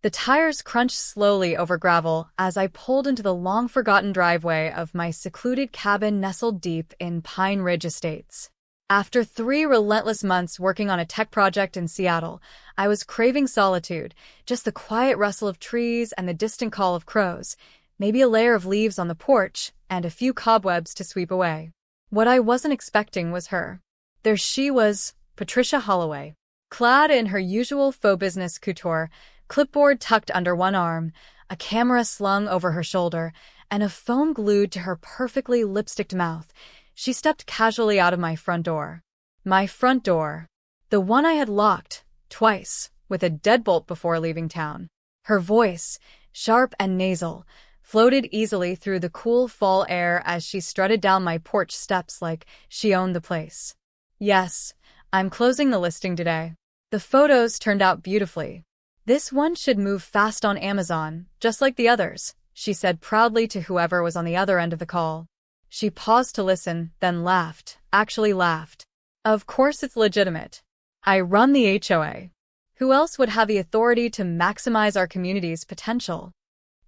The tires crunched slowly over gravel as I pulled into the long-forgotten driveway of my secluded cabin nestled deep in Pine Ridge Estates. After 3 relentless months working on a tech project in Seattle, I was craving solitude, just the quiet rustle of trees and the distant call of crows, maybe a layer of leaves on the porch, and a few cobwebs to sweep away. What I wasn't expecting was her. There she was, Patricia Holloway, clad in her usual faux business couture, clipboard tucked under one arm, a camera slung over her shoulder, and a phone glued to her perfectly lipsticked mouth. She stepped casually out of my front door. My front door. The one I had locked, twice, with a deadbolt before leaving town. Her voice, sharp and nasal, floated easily through the cool fall air as she strutted down my porch steps like she owned the place. Yes, I'm closing the listing today. The photos turned out beautifully. This one should move fast on Amazon, just like the others, she said proudly to whoever was on the other end of the call. She paused to listen, then laughed, actually laughed. Of course it's legitimate. I run the HOA. Who else would have the authority to maximize our community's potential?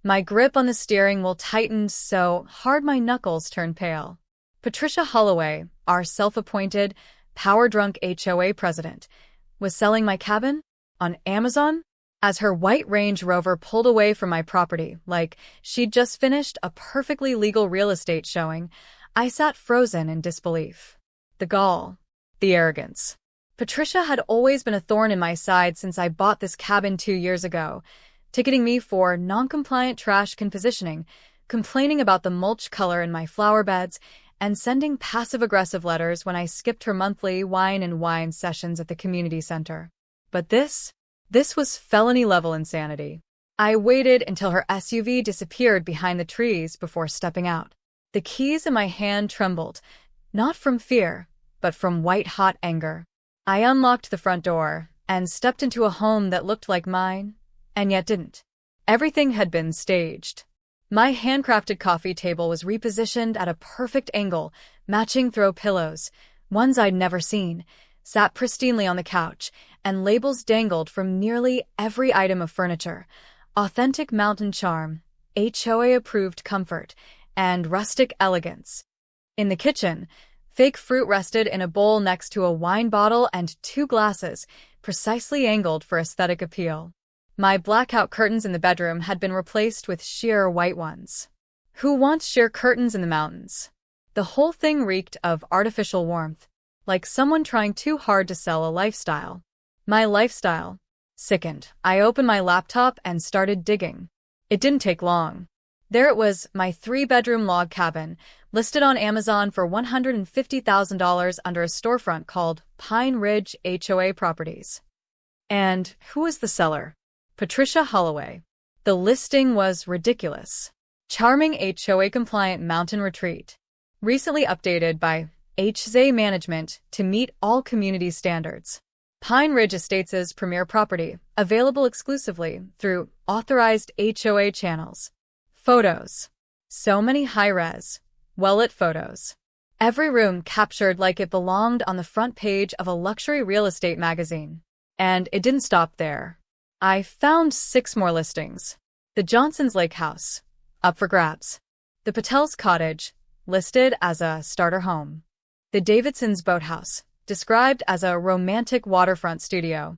My grip on the steering wheel tightened so hard my knuckles turned pale. Patricia Holloway, our self-appointed, power-drunk HOA president, was selling my cabin? On Amazon? As her white Range Rover pulled away from my property, like she'd just finished a perfectly legal real estate showing, I sat frozen in disbelief. The gall. The arrogance. Patricia had always been a thorn in my side since I bought this cabin 2 years ago, ticketing me for non-compliant trash can positioning, complaining about the mulch color in my flower beds, and sending passive-aggressive letters when I skipped her monthly wine and wine sessions at the community center. But this was felony-level insanity. I waited until her SUV disappeared behind the trees before stepping out. The keys in my hand trembled, not from fear, but from white-hot anger. I unlocked the front door and stepped into a home that looked like mine, and yet didn't. Everything had been staged. My handcrafted coffee table was repositioned at a perfect angle, matching throw pillows, ones I'd never seen, sat pristinely on the couch, and labels dangled from nearly every item of furniture. Authentic mountain charm, HOA-approved comfort, and rustic elegance. In the kitchen, fake fruit rested in a bowl next to a wine bottle and 2 glasses, precisely angled for aesthetic appeal. My blackout curtains in the bedroom had been replaced with sheer white ones. Who wants sheer curtains in the mountains? The whole thing reeked of artificial warmth, like someone trying too hard to sell a lifestyle. My lifestyle sickened. I opened my laptop and started digging. It didn't take long. There it was, my 3-bedroom log cabin, listed on Amazon for $150,000 under a storefront called Pine Ridge HOA Properties. And who was the seller? Patricia Holloway. The listing was ridiculous. Charming HOA-compliant mountain retreat. Recently updated by HOA management to meet all community standards. Pine Ridge Estates' premier property, available exclusively through authorized HOA channels. Photos. So many high-res, well-lit photos. Every room captured like it belonged on the front page of a luxury real estate magazine. And it didn't stop there. I found 6 more listings. The Johnson's Lake House, up for grabs. The Patel's Cottage, listed as a starter home. The Davidson's Boathouse, described as a romantic waterfront studio.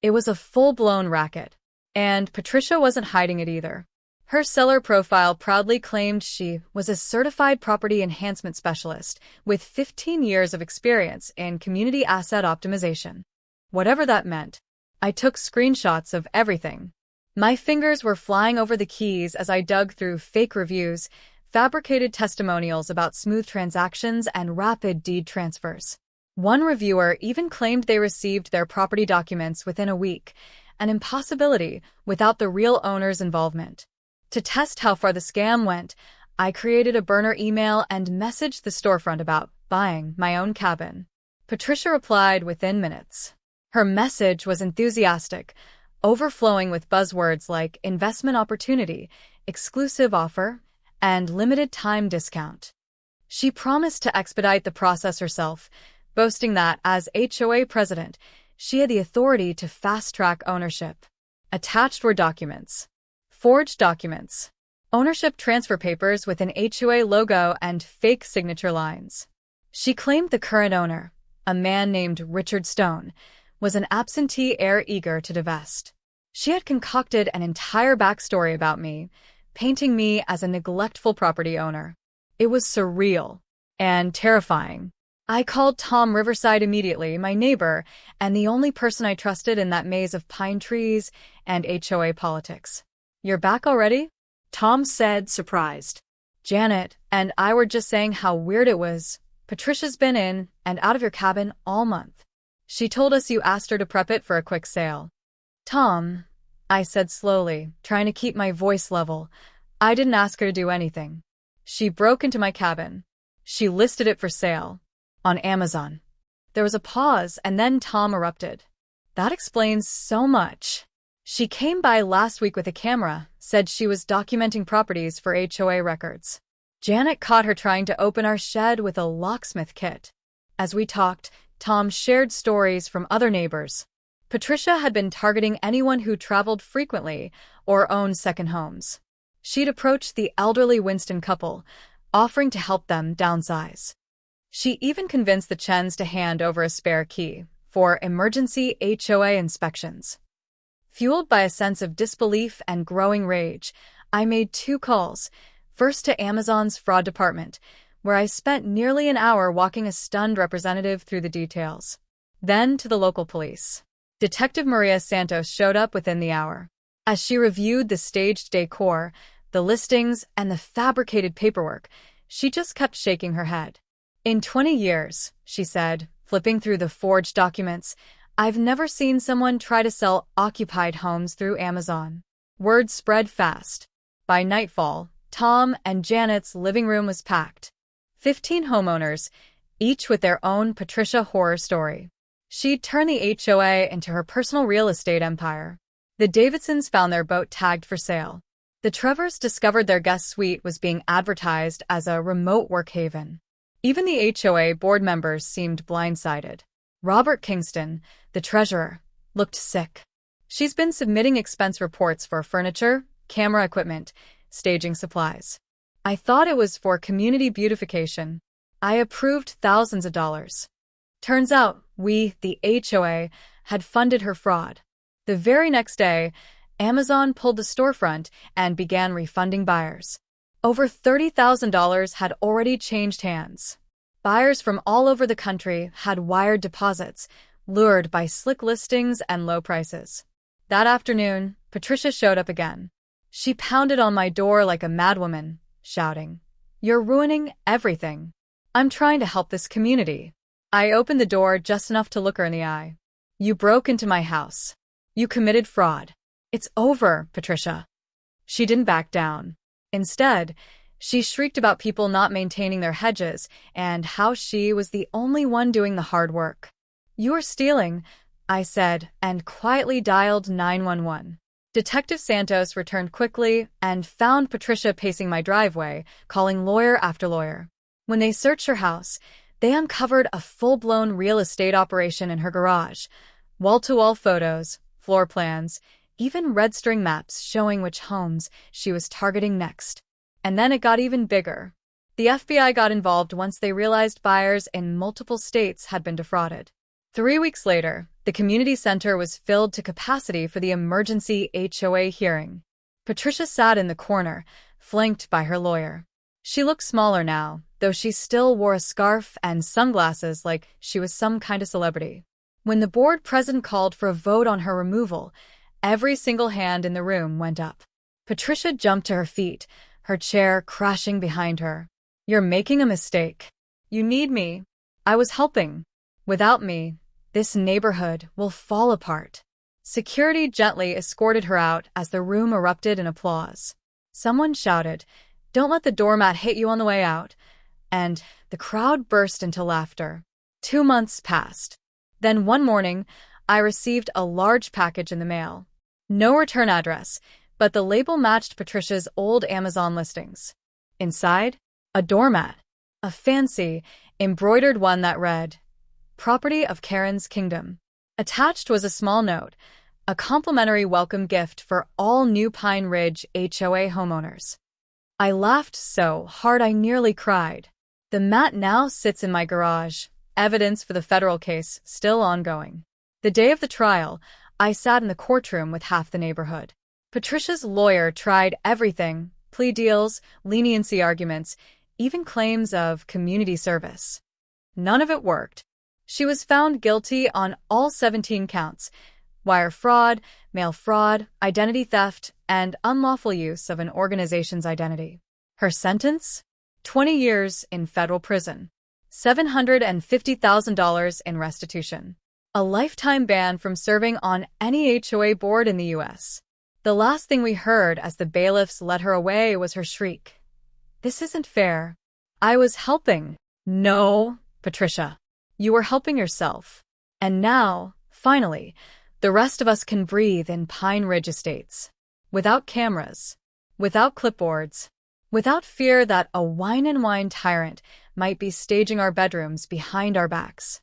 It was a full-blown racket. And Patricia wasn't hiding it either. Her seller profile proudly claimed she was a certified property enhancement specialist with 15 years of experience in community asset optimization. Whatever that meant. I took screenshots of everything. My fingers were flying over the keys as I dug through fake reviews, fabricated testimonials about smooth transactions, and rapid deed transfers. One reviewer even claimed they received their property documents within a week, an impossibility without the real owner's involvement. To test how far the scam went, I created a burner email and messaged the storefront about buying my own cabin. Patricia replied within minutes. Her message was enthusiastic, overflowing with buzzwords like investment opportunity, exclusive offer, and limited time discount. She promised to expedite the process herself, boasting that, as HOA president, she had the authority to fast-track ownership. Attached were documents. Forged documents. Ownership transfer papers with an HOA logo and fake signature lines. She claimed the current owner, a man named Richard Stone, was an absentee heir eager to divest. She had concocted an entire backstory about me, painting me as a neglectful property owner. It was surreal and terrifying. I called Tom Riverside immediately, my neighbor, and the only person I trusted in that maze of pine trees and HOA politics. "You're back already?" Tom said, surprised. "Janet and I were just saying how weird it was. Patricia's been in and out of your cabin all month. She told us you asked her to prep it for a quick sale." "Tom," I said slowly, trying to keep my voice level, "I didn't ask her to do anything. She broke into my cabin. She listed it for sale. On Amazon." There was a pause, and then Tom erupted. "That explains so much. She came by last week with a camera, said she was documenting properties for HOA records. Janet caught her trying to open our shed with a locksmith kit." As we talked, Tom shared stories from other neighbors. Patricia had been targeting anyone who traveled frequently or owned second homes. She'd approached the elderly Winston couple, offering to help them downsize. She even convinced the Chens to hand over a spare key for emergency HOA inspections. Fueled by a sense of disbelief and growing rage, I made 2 calls, first to Amazon's fraud department, where I spent nearly an hour walking a stunned representative through the details. Then to the local police. Detective Maria Santos showed up within the hour. As she reviewed the staged decor, the listings, and the fabricated paperwork, she just kept shaking her head. "In 20 years, she said, flipping through the forged documents, "I've never seen someone try to sell occupied homes through Amazon." Word spread fast. By nightfall, Tom and Janet's living room was packed. 15 homeowners, each with their own Patricia horror story. She'd turned the HOA into her personal real estate empire. The Davidsons found their boat tagged for sale. The Trevors discovered their guest suite was being advertised as a remote work haven. Even the HOA board members seemed blindsided. Robert Kingston, the treasurer, looked sick. "She's been submitting expense reports for furniture, camera equipment, staging supplies. I thought it was for community beautification. I approved thousands of dollars." Turns out we, the HOA, had funded her fraud. The very next day, Amazon pulled the storefront and began refunding buyers. Over $30,000 had already changed hands. Buyers from all over the country had wired deposits, lured by slick listings and low prices. That afternoon, Patricia showed up again. She pounded on my door like a madwoman, shouting, "You're ruining everything. I'm trying to help this community." I opened the door just enough to look her in the eye. "You broke into my house. You committed fraud. It's over, Patricia." She didn't back down. Instead, she shrieked about people not maintaining their hedges and how she was the only one doing the hard work. "You are stealing," I said, and quietly dialed 911. Detective Santos returned quickly and found Patricia pacing my driveway, calling lawyer after lawyer. When they searched her house, they uncovered a full-blown real estate operation in her garage, wall-to-wall photos, floor plans, even red string maps showing which homes she was targeting next. And then it got even bigger. The FBI got involved once they realized buyers in multiple states had been defrauded. 3 weeks later, the community center was filled to capacity for the emergency HOA hearing. Patricia sat in the corner, flanked by her lawyer. She looked smaller now, though she still wore a scarf and sunglasses like she was some kind of celebrity. When the board president called for a vote on her removal, every single hand in the room went up. Patricia jumped to her feet, her chair crashing behind her. "You're making a mistake. You need me. I was helping. Without me, this neighborhood will fall apart." Security gently escorted her out as the room erupted in applause. Someone shouted, "Don't let the doormat hit you on the way out," and the crowd burst into laughter. 2 months passed. Then one morning, I received a large package in the mail. No return address, but the label matched Patricia's old Amazon listings. Inside, a doormat. A fancy, embroidered one that read, "Property of Karen's Kingdom." Attached was a small note, a complimentary welcome gift for all new Pine Ridge HOA homeowners. I laughed so hard I nearly cried. The mat now sits in my garage, evidence for the federal case still ongoing. The day of the trial, I sat in the courtroom with half the neighborhood. Patricia's lawyer tried everything: plea deals, leniency arguments, even claims of community service. None of it worked. She was found guilty on all 17 counts: wire fraud, mail fraud, identity theft, and unlawful use of an organization's identity. Her sentence? 20 years in federal prison, $750,000 in restitution, a lifetime ban from serving on any HOA board in the U.S. The last thing we heard as the bailiffs led her away was her shriek. "This isn't fair. I was helping." No, Patricia. You were helping yourself. And now, finally, the rest of us can breathe in Pine Ridge Estates. Without cameras, without clipboards, without fear that a wine-and-wine tyrant might be staging our bedrooms behind our backs.